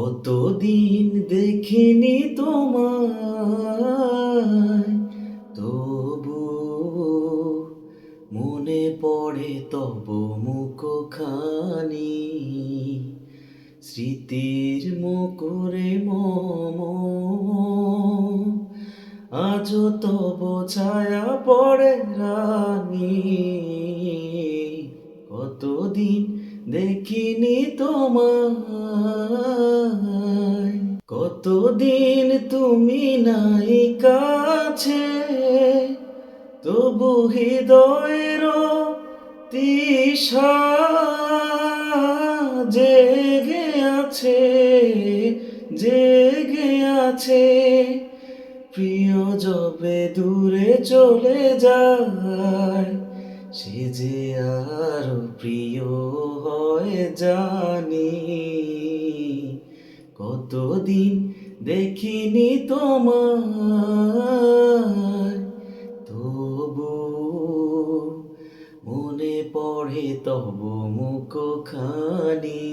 কতদিন দেখিনি তোমায়, তবু মনে পড়ে তব মুখখানি। স্মৃতির মুখরে মম আজও তব ছায়া পড়ে রানী। কতদিন দেখিনি তোমায়, কতদিন তুমি নাই কাছে, তবু হৃদয়ের তৃষা জেগে আছে, জেগে আছে। প্রিয় যবে দূরে চলে যায়, সে যে আরো প্রিয় হয় জানি। কতদিন দেখিনি তোমায়, তবু মনে পড়ে তব মুখখানি।